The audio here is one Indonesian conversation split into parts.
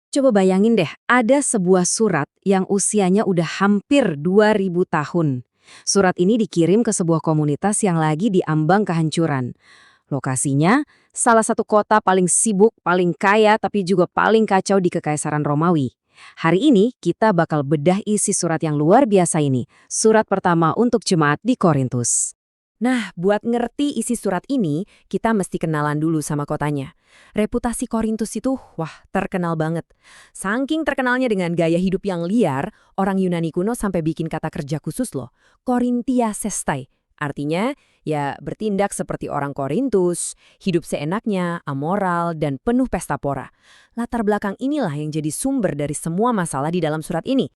Coba bayangin deh, ada sebuah surat yang usianya udah hampir 2000 tahun. Surat ini dikirim ke sebuah komunitas yang lagi diambang kehancuran. Lokasinya, salah satu kota paling sibuk, paling kaya, tapi juga paling kacau di Kekaisaran Romawi. Hari ini, kita bakal bedah isi surat yang luar biasa ini. Surat pertama untuk jemaat di Korintus. Nah, buat ngerti isi surat ini, kita mesti kenalan dulu sama kotanya. Reputasi Korintus itu, wah, terkenal banget. Saking terkenalnya dengan gaya hidup yang liar, orang Yunani kuno sampai bikin kata kerja khusus loh. Korintia sestai. Artinya, ya bertindak seperti orang Korintus, hidup seenaknya, amoral, dan penuh pesta pora. Latar belakang inilah yang jadi sumber dari semua masalah di dalam surat ini.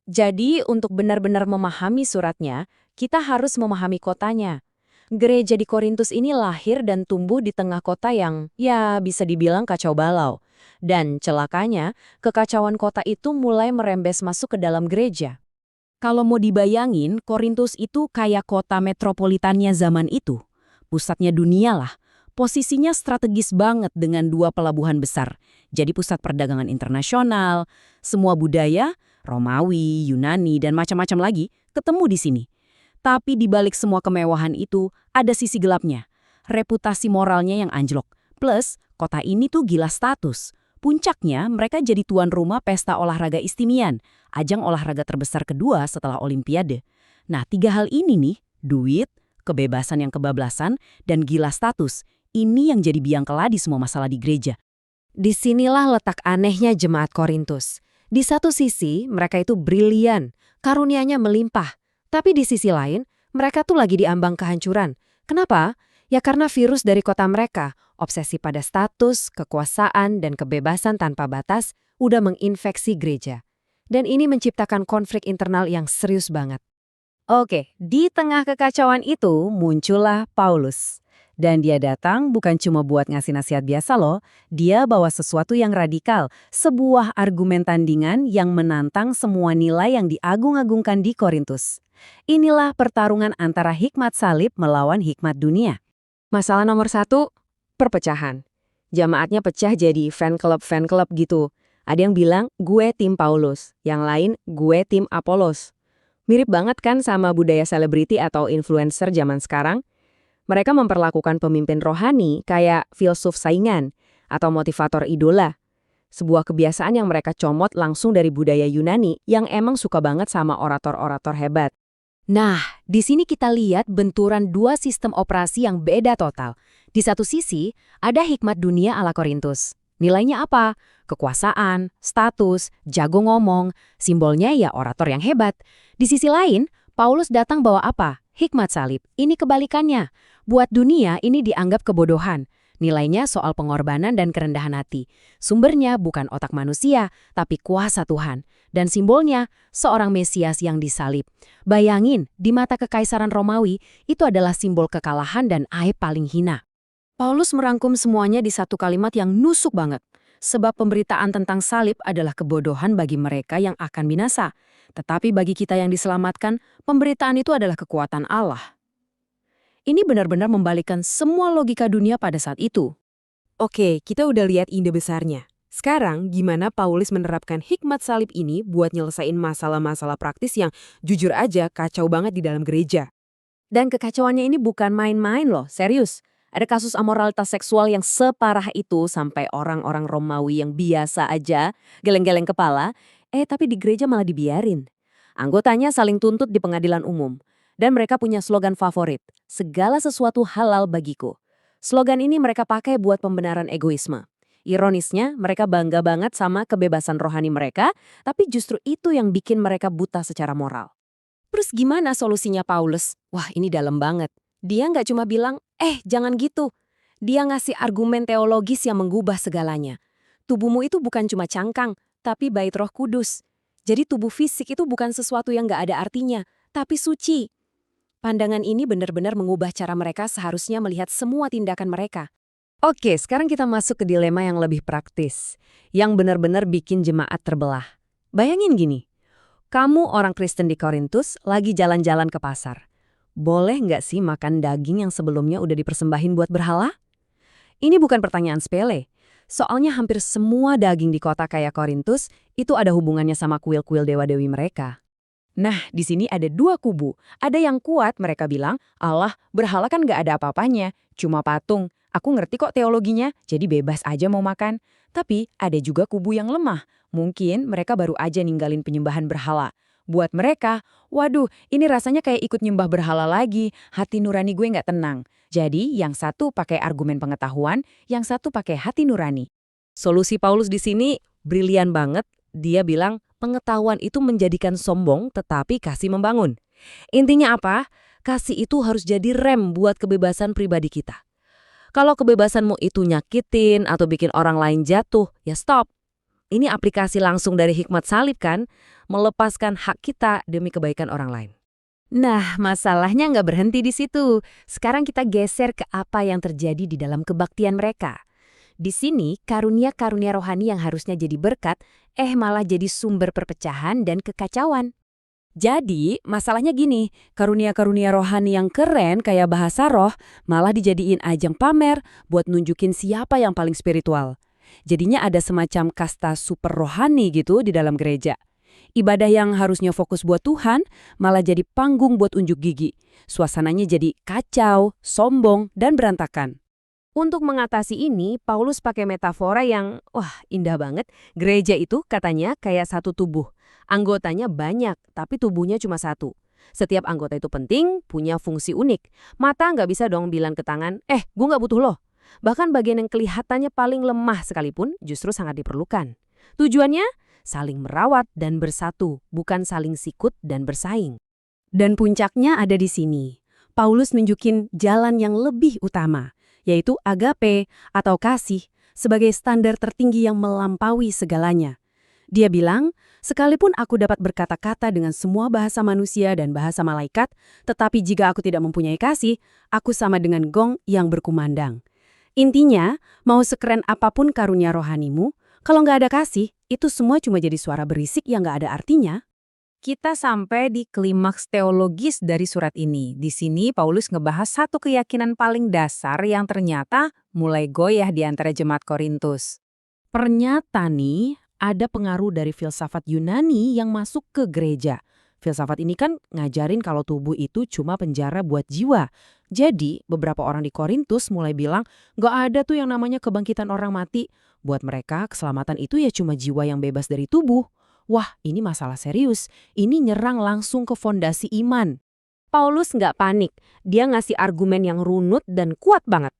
Jadi, untuk benar-benar memahami suratnya, kita harus memahami kotanya. Gereja di Korintus ini lahir dan tumbuh di tengah kota yang, ya, bisa dibilang kacau balau. Dan celakanya, kekacauan kota itu mulai merembes masuk ke dalam gereja. Kalau mau dibayangin, Korintus itu kayak kota metropolitannya zaman itu. Pusatnya dunia lah. Posisinya strategis banget dengan dua pelabuhan besar. Jadi pusat perdagangan internasional, semua budaya, Romawi, Yunani, dan macam-macam lagi, ketemu di sini. Tapi di balik semua kemewahan itu, ada sisi gelapnya. Reputasi moralnya yang anjlok. Plus, kota ini tuh gila status. Puncaknya, mereka jadi tuan rumah pesta olahraga Istimian, ajang olahraga terbesar kedua setelah Olimpiade. Nah, tiga hal ini nih, duit, kebebasan yang kebablasan, dan gila status, ini yang jadi biang keladi semua masalah di gereja. Disinilah letak anehnya jemaat Korintus. Di satu sisi, mereka itu brilian, karunianya melimpah. Tapi di sisi lain, mereka tuh lagi diambang kehancuran. Kenapa? Ya karena virus dari kota mereka, obsesi pada status, kekuasaan, dan kebebasan tanpa batas, udah menginfeksi gereja. Dan ini menciptakan konflik internal yang serius banget. Oke, di tengah kekacauan itu muncullah Paulus. Dan dia datang bukan cuma buat ngasih nasihat biasa loh, dia bawa sesuatu yang radikal, sebuah argumen tandingan yang menantang semua nilai yang diagung-agungkan di Korintus. Inilah pertarungan antara hikmat salib melawan hikmat dunia. Masalah nomor 1, perpecahan. Jamaatnya pecah jadi fan club gitu. Ada yang bilang, gue tim Paulus. Yang lain, gue tim Apolos. Mirip banget kan sama budaya selebriti atau influencer zaman sekarang? Mereka memperlakukan pemimpin rohani kayak filsuf saingan atau motivator idola. Sebuah kebiasaan yang mereka comot langsung dari budaya Yunani yang emang suka banget sama orator-orator hebat. Nah, di sini kita lihat benturan dua sistem operasi yang beda total. Di satu sisi, ada hikmat dunia ala Korintus. Nilainya apa? Kekuasaan, status, jago ngomong, simbolnya ya orator yang hebat. Di sisi lain, Paulus datang bawa apa? Hikmat salib. Ini kebalikannya. Buat dunia ini dianggap kebodohan. Nilainya soal pengorbanan dan kerendahan hati. Sumbernya bukan otak manusia, tapi kuasa Tuhan. Dan simbolnya, seorang Mesias yang disalib. Bayangin, di mata Kekaisaran Romawi, itu adalah simbol kekalahan dan aib paling hina. Paulus merangkum semuanya di satu kalimat yang nusuk banget. Sebab pemberitaan tentang salib adalah kebodohan bagi mereka yang akan binasa. Tetapi bagi kita yang diselamatkan, pemberitaan itu adalah kekuatan Allah. Ini benar-benar membalikkan semua logika dunia pada saat itu. Oke, kita udah lihat ide besarnya. Sekarang, gimana Paulus menerapkan hikmat salib ini buat nyelesain masalah-masalah praktis yang jujur aja kacau banget di dalam gereja? Dan kekacauannya ini bukan main-main loh, serius. Ada kasus amoralitas seksual yang separah itu sampai orang-orang Romawi yang biasa aja geleng-geleng kepala, tapi di gereja malah dibiarin. Anggotanya saling tuntut di pengadilan umum. Dan mereka punya slogan favorit, segala sesuatu halal bagiku. Slogan ini mereka pakai buat pembenaran egoisme. Ironisnya, mereka bangga banget sama kebebasan rohani mereka, tapi justru itu yang bikin mereka buta secara moral. Terus gimana solusinya Paulus? Wah, ini dalam banget. Dia nggak cuma bilang, jangan gitu. Dia ngasih argumen teologis yang menggubah segalanya. Tubuhmu itu bukan cuma cangkang, tapi bait Roh Kudus. Jadi tubuh fisik itu bukan sesuatu yang nggak ada artinya, tapi suci. Pandangan ini benar-benar mengubah cara mereka seharusnya melihat semua tindakan mereka. Oke, sekarang kita masuk ke dilema yang lebih praktis, yang benar-benar bikin jemaat terbelah. Bayangin gini, kamu orang Kristen di Korintus lagi jalan-jalan ke pasar. Boleh nggak sih makan daging yang sebelumnya udah dipersembahin buat berhala? Ini bukan pertanyaan sepele. Soalnya hampir semua daging di kota kayak Korintus itu ada hubungannya sama kuil-kuil dewa-dewi mereka. Nah, di sini ada dua kubu. Ada yang kuat, mereka bilang, Allah, berhala kan nggak ada apa-apanya, cuma patung. Aku ngerti kok teologinya, jadi bebas aja mau makan. Tapi ada juga kubu yang lemah. Mungkin mereka baru aja ninggalin penyembahan berhala. Buat mereka, waduh, ini rasanya kayak ikut nyembah berhala lagi, hati nurani gue nggak tenang. Jadi, yang satu pakai argumen pengetahuan, yang satu pakai hati nurani. Solusi Paulus di sini brilian banget. Dia bilang, pengetahuan itu menjadikan sombong, tetapi kasih membangun. Intinya apa? Kasih itu harus jadi rem buat kebebasan pribadi kita. Kalau kebebasanmu itu nyakitin atau bikin orang lain jatuh, ya stop. Ini aplikasi langsung dari hikmat salib kan? Melepaskan hak kita demi kebaikan orang lain. Nah, masalahnya nggak berhenti di situ. Sekarang kita geser ke apa yang terjadi di dalam kebaktian mereka. Di sini, karunia-karunia rohani yang harusnya jadi berkat, malah jadi sumber perpecahan dan kekacauan. Jadi, masalahnya gini, karunia-karunia rohani yang keren kayak bahasa roh malah dijadiin ajang pamer buat nunjukin siapa yang paling spiritual. Jadinya ada semacam kasta super rohani gitu di dalam gereja. Ibadah yang harusnya fokus buat Tuhan malah jadi panggung buat unjuk gigi. Suasananya jadi kacau, sombong, dan berantakan. Untuk mengatasi ini, Paulus pakai metafora yang, indah banget. Gereja itu katanya kayak satu tubuh. Anggotanya banyak, tapi tubuhnya cuma satu. Setiap anggota itu penting, punya fungsi unik. Mata nggak bisa dong bilang ke tangan, gue nggak butuh lo. Bahkan bagian yang kelihatannya paling lemah sekalipun justru sangat diperlukan. Tujuannya, saling merawat dan bersatu, bukan saling sikut dan bersaing. Dan puncaknya ada di sini. Paulus nunjukin jalan yang lebih utama, yaitu agape atau kasih sebagai standar tertinggi yang melampaui segalanya. Dia bilang, sekalipun aku dapat berkata-kata dengan semua bahasa manusia dan bahasa malaikat, tetapi jika aku tidak mempunyai kasih, aku sama dengan gong yang berkumandang. Intinya, mau sekeren apapun karunia rohanimu, kalau nggak ada kasih, itu semua cuma jadi suara berisik yang nggak ada artinya. Kita sampai di klimaks teologis dari surat ini. Di sini Paulus ngebahas satu keyakinan paling dasar yang ternyata mulai goyah di antara jemaat Korintus. Ternyata nih, ada pengaruh dari filsafat Yunani yang masuk ke gereja. Filsafat ini kan ngajarin kalau tubuh itu cuma penjara buat jiwa. Jadi, beberapa orang di Korintus mulai bilang, nggak ada tuh yang namanya kebangkitan orang mati. Buat mereka, keselamatan itu ya cuma jiwa yang bebas dari tubuh. Wah, ini masalah serius. Ini nyerang langsung ke fondasi iman. Paulus nggak panik. Dia ngasih argumen yang runut dan kuat banget.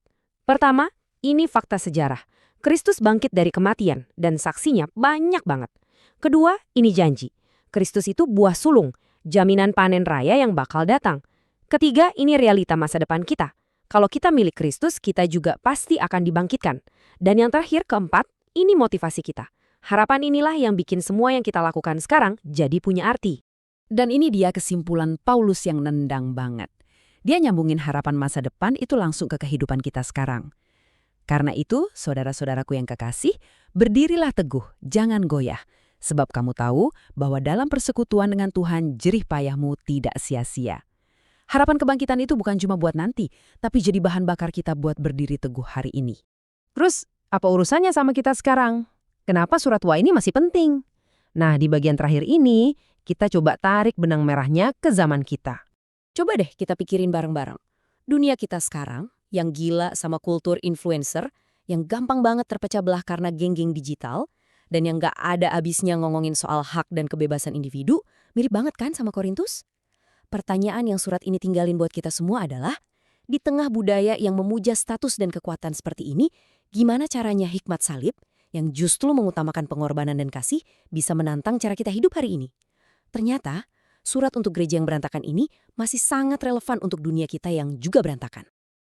Pertama, ini fakta sejarah. Kristus bangkit dari kematian dan saksinya banyak banget. Kedua, ini janji. Kristus itu buah sulung, jaminan panen raya yang bakal datang. Ketiga, ini realita masa depan kita. Kalau kita milik Kristus, kita juga pasti akan dibangkitkan. Dan yang terakhir, keempat, ini motivasi kita. Harapan inilah yang bikin semua yang kita lakukan sekarang jadi punya arti. Dan ini dia kesimpulan Paulus yang nendang banget. Dia nyambungin harapan masa depan itu langsung ke kehidupan kita sekarang. Karena itu, saudara-saudaraku yang kekasih, berdirilah teguh, jangan goyah. Sebab kamu tahu bahwa dalam persekutuan dengan Tuhan, jerih payahmu tidak sia-sia. Harapan kebangkitan itu bukan cuma buat nanti, tapi jadi bahan bakar kita buat berdiri teguh hari ini. Terus, apa urusannya sama kita sekarang? Kenapa surat Wa ini masih penting? Nah, di bagian terakhir ini, kita coba tarik benang merahnya ke zaman kita. Coba deh kita pikirin bareng-bareng. Dunia kita sekarang, yang gila sama kultur influencer, yang gampang banget terpecah belah karena geng-geng digital, dan yang gak ada abisnya ngomongin soal hak dan kebebasan individu, mirip banget kan sama Korintus? Pertanyaan yang surat ini tinggalin buat kita semua adalah, di tengah budaya yang memuja status dan kekuatan seperti ini, gimana caranya hikmat salib, yang justru mengutamakan pengorbanan dan kasih, bisa menantang cara kita hidup hari ini? Ternyata, surat untuk gereja yang berantakan ini masih sangat relevan untuk dunia kita yang juga berantakan.